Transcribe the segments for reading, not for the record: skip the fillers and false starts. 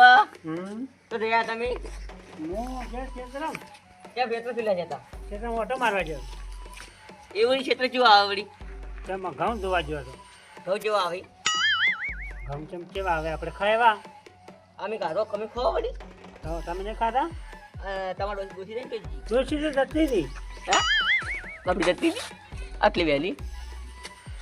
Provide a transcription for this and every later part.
રાજુબા તો રહ્યા તમે ક્યાં બેઠો પેલા જતા ઓટો મારવા ગયો એવું ક્ષેત્ર જો આવે વળી તેમાં ઘઉં જોવા ગયો હતો. ઘઉં જો આવે ઘઉં ચમ કેવા આવે આપણે ખાવા અમે ઘરો કમી ખો વળી તો તમે ને ખાધા તમારો ગોઠી જાય કે જોશી તો જતી હતી. હા બાપી જતી હતી આટલી વહેલી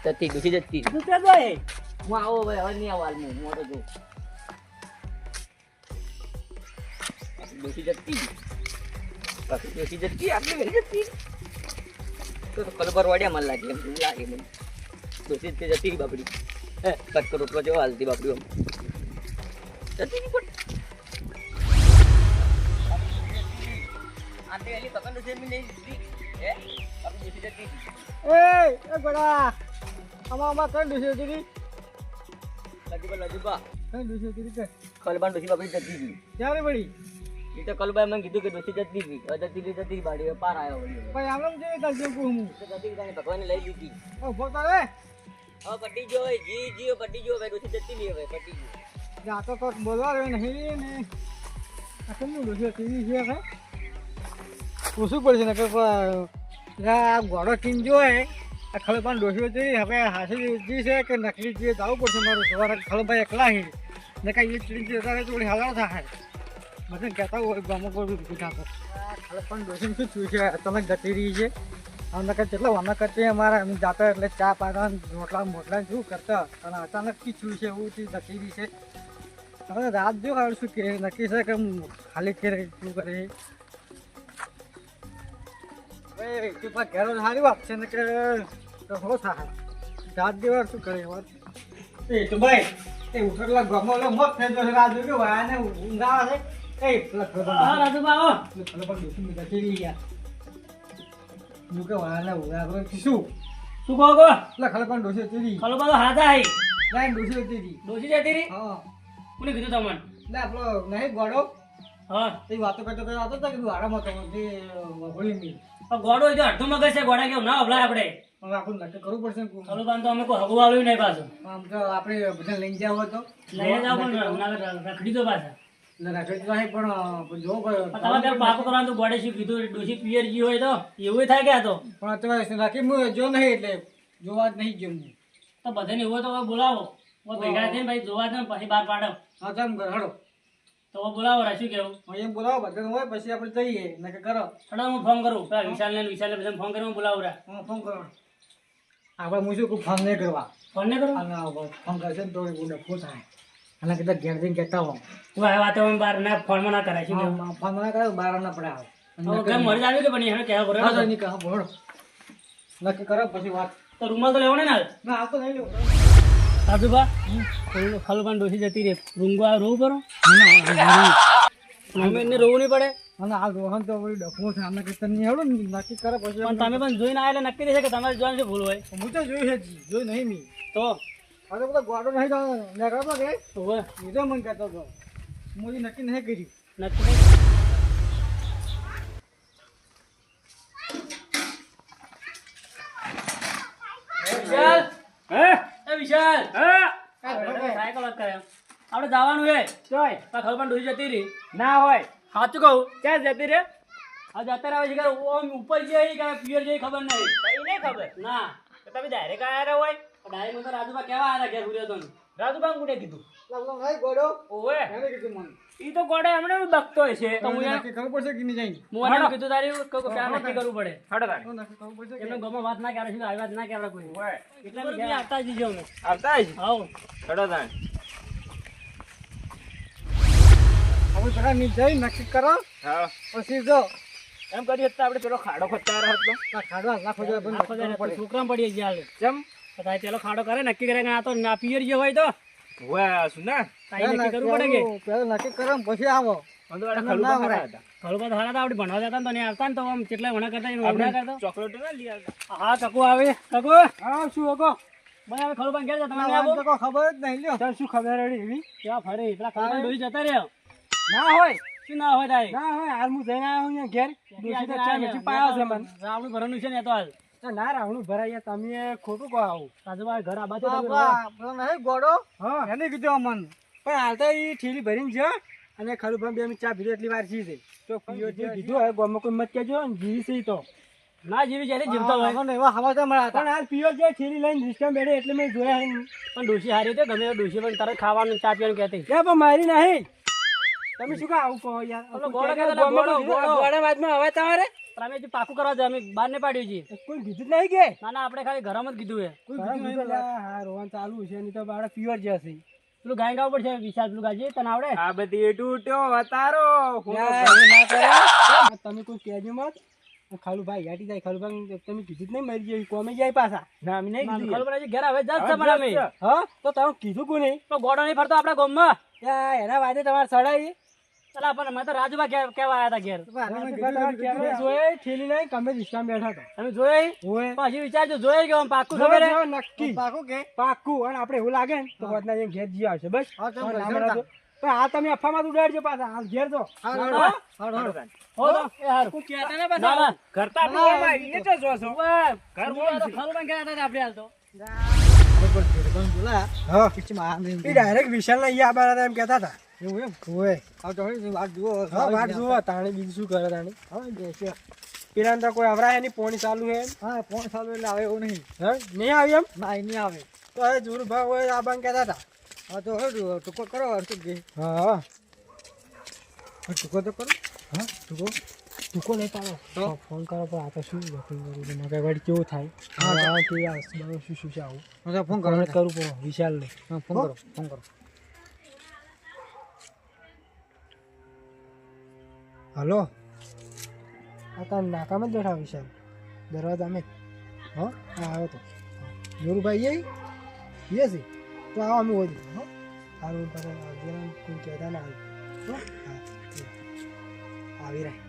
જતી ગોઠી જતી તું ક્યાં જાય હું આવો ભાઈ હવે નહીં આવો હાલ હું મોટો જો ગોઠી જતી બાપી ગોઠી જતી આટલી વહેલી જતી તો કલબર વાડ્યા મને લાગે એમ લાગે મને ગોઠી જતી બાપડી કટ કરો તો જો હાલતી બાપડી આમ જતી નહીં પણ આટલી વહેલી પકડ છે મેં નહીં દીધી હે બાપડી ગોઠી જતી એ ગોડા આમાં કઈ દુસરી હતી લજુબા કઈ દુસરી હતી કે કલબાન ડોસી બાપડી જતી હતી ક્યારે પડી એ તો કલબાઈ મને કીધું કે ડોસી જતી હતી જતી બાડી પાર આવ્યો વળી ભાઈ આમ જેવી કરજો હું જતી તને ભગવાને લઈ લીધી ઓ ફોટા રે હવે પટી ગયો હોય જી પટી ગયો ભાઈ ડોસી જતી નહીં હવે પટી ગયો જા તો કોક બોલવા રે નહીં ને આ કેમનું દુસરી ટીવી છે કે પૂછવું પડશે ને કે આ ગોળો ટીમ જોય આ ખળબાન ડોસ્યો છે હવે હાસી જી છે કે નકલી જે જવું પડશે મારું સવારે ખળભાઈ એકલા હી ને કાંઈ એ ટીમ જોતા થોડી હલાવ થાય બધા કહેતા હોય ગામમાં કોઈ પૂછા તો આ ખળબાન ડોસીને શું થયું છે અચાનક જતી રહી છે અમને કંઈ કેટલા વાના કરતી અમારા અમે જાતા એટલે ચા પાતા રોટલા મોટલા શું કરતા અને અચાનક કી થયું છે એવું જતી રહી છે હવે રાત જો આવે શું કે નક્કી છે કે ખાલી કરે શું કરે ઘેરો સારી વાત છે ને કે હો થાય રાત દેવા શું કરે એ તો ભાઈ એ ઉઠેલા ગમો મત થઈ જશે રાજુ કે વાને ઊંઘ આવે છે એ રાજુ બાવો નું કે વાને ઊંઘ શું શું કહો ગો એટલે ખાલી પણ ડોસી હતી ખાલો બાલો હાથા હઈ ના ડોસી હતી ડોસી જતી રહી હા કોને કીધું તમને ના આપણો નહીં ગોડો હા એ વાતો કરતો હતો કે વાડામાં તો હોળી ની ગોડો જો અડધો મગજ છે ગોડા કેવું ના અભલાય આપણે હવે આપણને નક્કી કરવું પડશે ખરું બાંધ તો અમે કોઈ હગું આવ્યું નહીં પાછું આમ તો આપણે બધા લઈને જાવ તો લઈને જાવ પણ રખડી દો પાછા રખડી તો નહીં પણ જો તમે પાકો કરવાનું ગોડે શું કીધું ડોસી પિયરજી હોય તો એવું થાય કે આ તો પણ તમે રાખી હું જો નહીં એટલે જોવા જ નહીં જમવું તો બધાને એવું તો બોલાવો ભેગા થઈને ભાઈ જોવા દે પછી બહાર પાડો હા તેમ કર હડો તો બોલાવો રાશું કેવું એમ બોલાવો બધા હોય પછી આપણે જઈએ ને કે કરો હડો હું ફોન કરું પેલા વિશાલને બધા ફોન કરીને બોલાવું રા હા ફોન કરો આપણે હું શું ફોન નહીં કરવા ફોન નહીં કરો ફોન કરશે ને તો ડફો થાય અને કદાચ ઘેર જઈને કહેતા હો હું આ વાતો બહાર ના ફોનમાં ના કરાય શું ફોનમાં ના કરાય બહાર ના પડે આવે મરી આવી કે પણ એને કહેવા પડે નહીં કહો બોલો નક્કી કરો પછી વાત તો રૂમાલ તો લેવો ને ના આ તો નહીં લેવો રાજુબા ખલબાન ડોસી જતી રે રૂંગવા રોવું કરો અમે એને રોવું નહીં પડે અને આ રોહન તો ડફવું છે આમને કીધું નહીં હેડો નક્કી કરે પછી પણ તમે પણ જોઈને આવેલા નક્કી રહેશે કે તમારે જોવાનું શું ભૂલ હોય હું તો જોઈ છે જોઈ નહીં મી તો હવે બધા ગોડો નહીં તો નીકળતો કે હોય બીજો મન કહેતો હતો હું નક્કી નહીં કર્યું નક્કી વિશાલ હે વિશાલ આપણે જવાનું હે જોય ખબર પણ ડોસી જતી રહી ના હોય સાચું કહું ક્યાં જતી રે આ જતા આવે છે ઓમ ઉપર જઈ કે પિયર જઈ ખબર નહીં કઈ નહીં ખબર ના તો તમે ડાયરેક્ટ આયા હોય ડાયરેક્ટ તો રાજુબા કેવા આવ્યા ઘેર ઉર્યો તો રાજુબા કોને કીધું ગોડો ઓવે એને કીધું મને ઈ તો ગોડે હમણે બકતો છે તો હું એને ખબર પડશે કે નહીં જાય હું એને કીધું તારી પ્લાન નક્કી કરવું પડે હડો તારી એમને ગમો વાત ના કરે છે આવી વાત ના કરે કોઈ ઓય એટલે મેં આવતા જ જો આવતા જ આવો હડો તારી હવે જરા ની જઈ નક્કી કરો હા પછી જો એમ કરીએ તો આપણે પેલો ખાડો ખોદતા રહ્યો હતો ના ખાડો નાખો જો છોકરા પડી ગયા કેમ તારે પેલો ખાડો કરે નક્કી કરે કે આ તો ના પિયર જે હોય તો હોય શું ના નક્કી કરવું પડે કે પેલો નક્કી કરો પછી આવો ખલુબા હારા તો આપણે ભણવા જતા તો આવતા ને તો આમ કેટલા ભણા કરતા ચોકલેટ ના લઈ આવતા હા ચકુ આવે ચકુ હા શું હકો મને હવે ખલુબા ઘેર જતા તમને ખબર જ નહીં લ્યો શું ખબર એવી ક્યાં ફરે પેલા ખલુબા ડોઈ જતા રહ્યો ના હોય શું ના હોય તારે ના હોય હાલ હું જઈને આવ્યો અહીંયા ઘેર દોશી પાયો છે મને રાવણું ભરવાનું છે ને તો હાલ ના રાવણું ભરાય તમે ખોટું કહો આવું રાજુભાઈ ઘર આ બાજુ નહીં ગોડો હા એને કીધું અમન પણ હાલ તો એ ઠેલી ભરીને જો અને ખરું પણ બે મિનિટ ચા પીધો એટલી વાર છી છે તો પીઓ જે કીધું હવે ગોમાં કોઈ મત કહેજો ને જીવી છે તો ના જીવી જ્યારે જીવતો હોય એવા હવા તો મળ્યા પણ હાલ પીઓ જે ઠેલી લઈને રિસ્કા બેઠે એટલે મેં જોયા પણ ડોશી હારી તો ગમે ડોશી પણ તારે ખાવાનું ચા પીવાનું કહેતી ત્યાં પણ મારી નહીં તમે શું કા આવું કહો યાર ગોળા વાતમાં હવે તમારે અમે જે પાકું કરવા જાય અમે બહાર ને પાડ્યું છે કોઈ કીધું નહીં કે ના ના આપણે ખાલી ઘરમાં જ કીધું છે હા રોવાનું ચાલુ છે નહીં તો બાળક પ્યોર જશે પેલું ગાય ગાવ પડશે વિશાલ પેલું ગાજી તને આવડે આ બધી તૂટ્યો વતારો તમે કોઈ કહેજો મત ખાલું ભાઈ ગાડી જાય ખાલું ભાઈ તમે કીધું જ નહીં મરી જાય કોમે જાય પાછા ના અમે નહીં કીધું ખાલું ભાઈ ઘેર હવે જ તમારે અમે હા તો તમે કીધું કોને તો ગોડો નહીં ફરતો આપણા ગામમાં એના વાદે તમારે સડાઈ ચલા પણ મેં તો રાજુભા કેવા આવ્યા હતા ઘેર જોયે ઠેલી નહીં તમે રિક્ષા બેઠા હતા તમે જોયે પછી વિચારજો જોયે કે આમ પાકું ખબર નક્કી પાકું કે પાકું અને આપણે એવું લાગે ને તો વધના જેમ ઘેર જી આવશે બસ પણ આ તમે અફામાં ઉડાડજો પાછા હાલ ઘેર તો ડાયરેક્ટ વિશાલ ને અહીંયા બાર એમ કેતા હતા એવું એમ વાત જુઓ તાણે બીજું શું કરે તાણે પેલા તો કોઈ અવરાય નહીં પોણી ચાલુ હે હા પોણી ચાલુ એટલે આવે એવું નહીં હા નહીં આવી એમ ના નહીં આવે તો હવે જોર ભાવ હોય આ બાંગ કહેતા હતા હા તો ટૂંકો કરો અર્થું કે હા ટૂંકો તો કરો હા ટૂંકો નહીં પાડો તો ફોન કરો પણ આ તો શું મગા વાડી કેવું થાય હા કે શું શું છે આવું ફોન કરો કરું પડો વિશાલ ને હા ફોન કરો હલો આ તાર નાકામાં જ બેઠા વિશાલ દરવાજા અમે હા આવ્યો તો જોરુભાઈ એ છે તો આવો અમે હોય હા સારું પાછળ કોઈ કહેતા ના આવી રહ્યા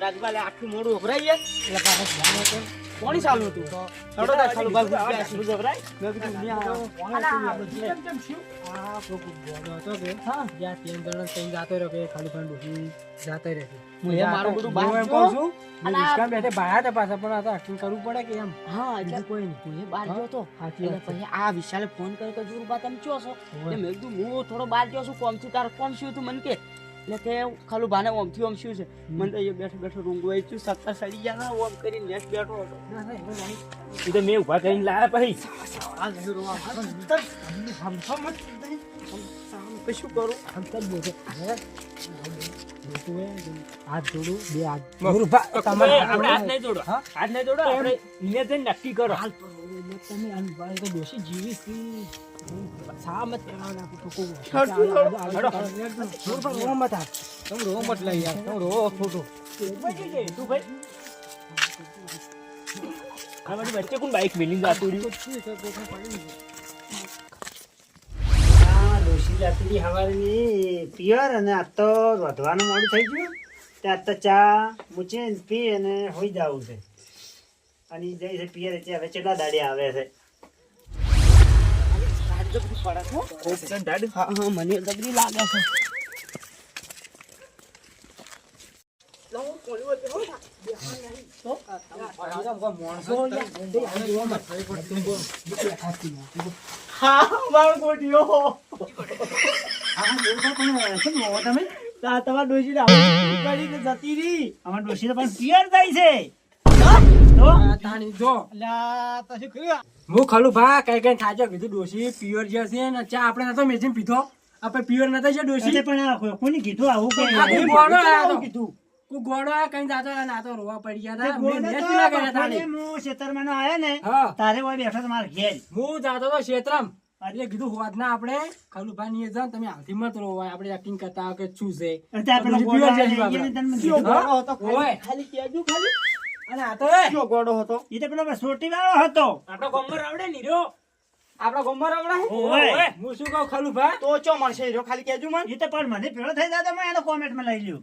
રાજભાઈ આટલું મોડું ઉભરાઈ ગયા એટલે પાછું કોની ચાલુ હતું આ વિશાલે ફોન કર્યો કે જોર બા તમે ચો છો મેં કીધું હું થોડો બહાર ગયો છું કોમ થી તાર કોમ શું હતું મને કે એટલે કે ખાલું ભાને ઓમથી ઓમ શું છે મને તો એ બેઠો બેઠો રૂંગવાઈ છું સત્તા સડી ગયા ના ઓમ કરીને નેટ બેઠો હતો એ તો મેં ઉભા કરીને લાયા પછી શું કરું હાથ જોડું બે હાથ હાથ નહીં જોડો હાથ નહીં જોડો આપણે એને જઈને નક્કી કરો તમે દોષી જીવી વચ્ચે કોણ બાઈક મેલી જતું ડોશી જાતી હવારની પિયર અને આજ તો વધવાનું મોડું થઈ ગયું ત્યાં તો ચા મૂચી પી અને હોઈ જવું છે અને જઈ છે પિયર એટલે હવે કેટલા દાડે આવે છે મને જબરી લાગે છે તમારા ડોશી જતી રહી અમારા ડોશી તો પણ પિયર જાય છે હું ખાલું ભા કઈ કઈ થાજો કીધું ડોશી પ્યોર જે છે ને ચા આપણે નતો મેચીને પીધો આપણે પ્યોર નતા છે ડોશી પણ કોને કીધું આવું કીધું કોઈ ગોળો આ કઈ જાતો ના તો રોવા પડી ગયા હતા હું ખેતરમાં આયા ને હા તારે હોય બેઠો તમારે ઘેર હું જાતો તો ક્ષેત્રમ એટલે કીધું હોત ના આપણે ખાલું ભાઈ ની જાવ તમે હાલથી મત રોવા આપણે એક્ટિંગ કરતા કે શું છે ખાલી કેજો ખાલી અને આ તો કયો ગોળો હતો એ તો પેલો સોટી વાળો હતો આપણો ગોમર આવડે ની રહ્યો આપણો ગોમર આવડે હું શું કહું ખાલું ભા તો ચો મળશે હીરો ખાલી કેજો મને એ તો પણ મને પેલો થઈ જાય તો મેં એનો કોમેન્ટ માં લઈ લ્યો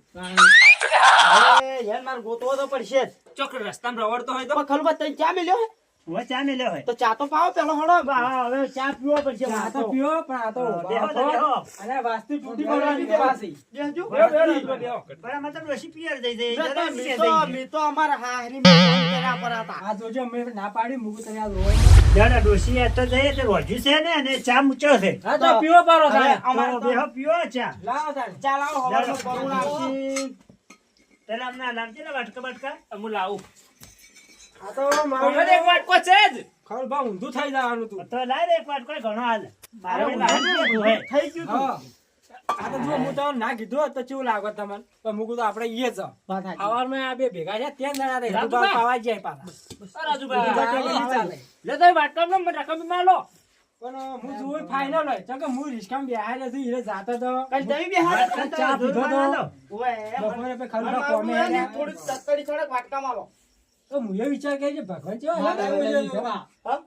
યાર માર ગોતવો તો પડશે ચોક રસ્તામાં રવડતો હોય તો ખાલું બા તઈ ક્યાં મિલ્યો હવે ચા મેલ્યો હોય તો ચા તો પાવો પેલો હળો હા, હવે ચા પીવો પડશે ચા તો પીવો પણ આ તો બેહો તો બેહો. અને વાસ્તુ તૂટી પડવાની છે પાછી બેહજો બરાબર મતલબ ડોશી પિયર જઈ જઈ જરા પિયર જઈ જઈ. મે તો અમારા હાહરી મે ફોન કર્યા પર હતા આ જોજો મે ના પાડી મુકુ તને આ રોય દાદા ડોશી આ તો જઈએ તો રોજ્યું છે ને અને ચા મૂચ્યો છે હા તો પીવો પારો હવે અમાર તો બેહો પીવો ચા લાવો તાર ચા લાવો હવાનો કરુણ આપી પેલા અમને લાવજે ને વાટકા બાટકા હું લાવું આ તો મારો એક વાટકો છે જ ખબર બા ઊંધું થઈ જવાનું તું તો લાય રે એક વાટકો ઘણો હાલ મારે લાવવું હે થઈ ગયું તું આ તો જો હું તો ના કીધું તો કેવું લાગો તમને તો મુકુ તો આપણે ઈએ જ સવારમાં આ બે ભેગા છે ત્યાં જણા દે રાજુભાઈ પાવા જાય પાછા રાજુભાઈ લે તો વાટકો ને મને રકમ માં લો પણ હું જોઈ ફાઇનલ હોય ચમ કે હું રિસ્કામ બેહાય નથી ઈને જાતો તો કઈ દઈ બેહાય ચા પીધો તો ઓએ બપોરે પે ખાલી કોમે થોડી તત્તડી થોડક વાટકા માં લો તો હું એ વિચાર કે છે ભગવાન છે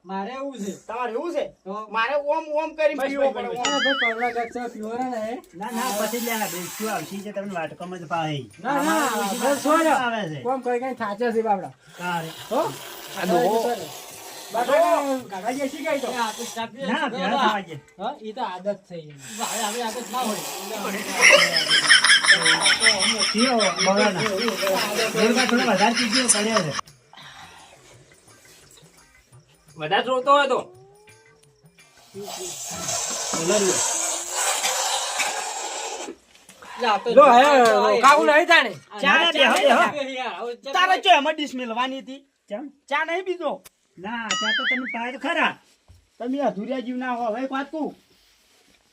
મારે એવું છે તમારે એવું છે મારે ઓમ ઓમ કરી પીવો પડે ભાઈ પરવા ગચ્છા પીવરા ને ના ના પછી લે આ બેસ્યું આવશે જે તમને વાટકામાં જ પાહે ના ના બસ સોજો આવે છે કોમ કઈ કઈ થાચે છે બાબડા તારે હો આ દો બાબા ગાડા જે શી ગઈ તો ના ભેળા થવા છે હા ઈ તો આદત થઈ ભાઈ હવે આદત ના હોય પીઓ બગાના થોડા વધારે પીજો પડ્યો છે વધારે જોતો હોય તો લો હે કાકુ નહીં તાણે ચા બેહો બેહો તારે જો એમાં ડીશ મેલવાની હતી ચમ ચા નહીં પીધો ના ચા તો તમે પાય તો ખરા તમે અધૂરિયા જીવ ના હો હવે એક વાત તું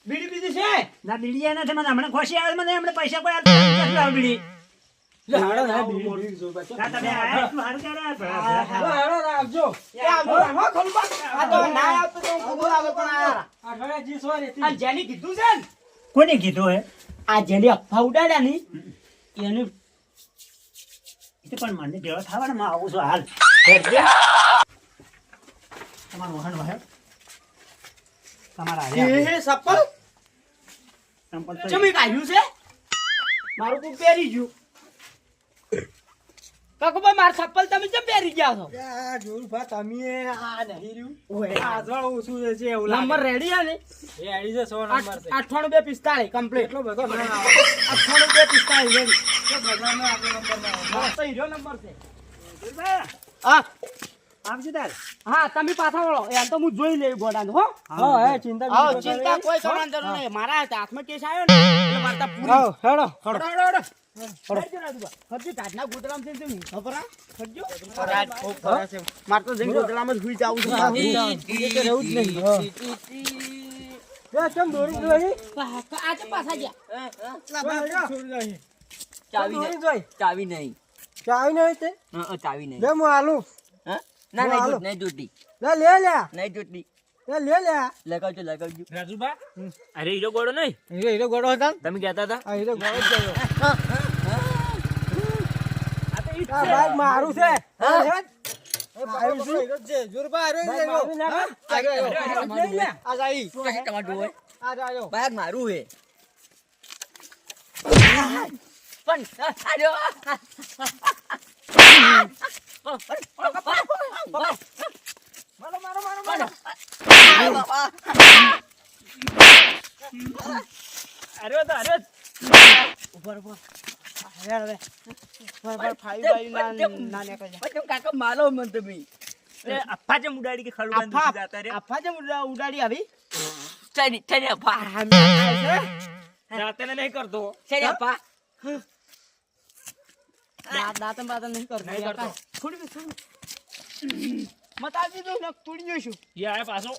બીડી પીધી છે ના બીડીયા નથી મને હમણાં ખોશી આવે મને હમણાં પૈસા કોઈ આપતા બીડી લે હાડો ના બીડી જો બચ્ચો ના તમે આયા એટલું હારું લે કરે હાડો રાખજો એ આવજો હો ખોલબા આ તો ના આવતો તો ખબર આવે પણ આ ઘરે જી સો રેતી આ જેની કીધું છે ને કોને કીધું હે આ જેની અફા ઉડાડ્યા ની એનું એ તો પણ મને ભેળો થવાને માં આવું છું હાલ તમારું વહન વહે તમારા એ સપલ સંપલ ચમી કાઢ્યું છે મારું કોઈ પહેરી ગયું કાકુબા માર સપલ તમે કેમ પહેરી ગયા છો આ જોર ભા તમે આ નહીં રહ્યું ઓય આજવાળ ઓછું છે એવું નંબર રેડી આ ને એ આડી છે 100 નંબર છે 9845 કમ્પ્લીટ એટલો બધો 9845 રેડી તો ભગવાનનો આપણો નંબર ના તો હીરો નંબર છે હા આવજો તાર હા તમે પાછા વળો એ તો હું જોઈ લેવું ગોડાનું હો હા હે ચિંતા કોઈ કરવાની જરૂર નહીં મારા હાથમાં કેસ આવ્યો ને એટલે વાર્તા પૂરી હેડો હેડો હજી કાઢના ગોદરામ છે તું ખબર આ ખજો માર તો જઈને ગોદરામ જ હુઈ જાવું છે કે રહેવું જ નહીં કેમ દોરી જોઈ આજે પાછા ગયા ચાવી નહીં ચાવી નહીં તે ચાવી નહીં લે હું આલું ના નહીં જોતી લે લે નહીં જોતી લે લગાવજો રાજુબા અરે હીરો ગોળો નહીં હીરો ગોડો હતા તમે કહેતા હતા આ હીરો ગોડો જ ગયો આ બાઈક મારું છે બાગ મારું હે પણ કાકા મારો મન તમે અફા જેમ ઉડાડી કે ખરું બંધ જતા રે ઉડાડી આવી ચડી અપા જાતે ને નહીં કરતો ચડી અપા દાંતન બાતન નહીં કરતો નહીં કરતો મત આપી દઉં ને તોડી જોઈશું યા પાછો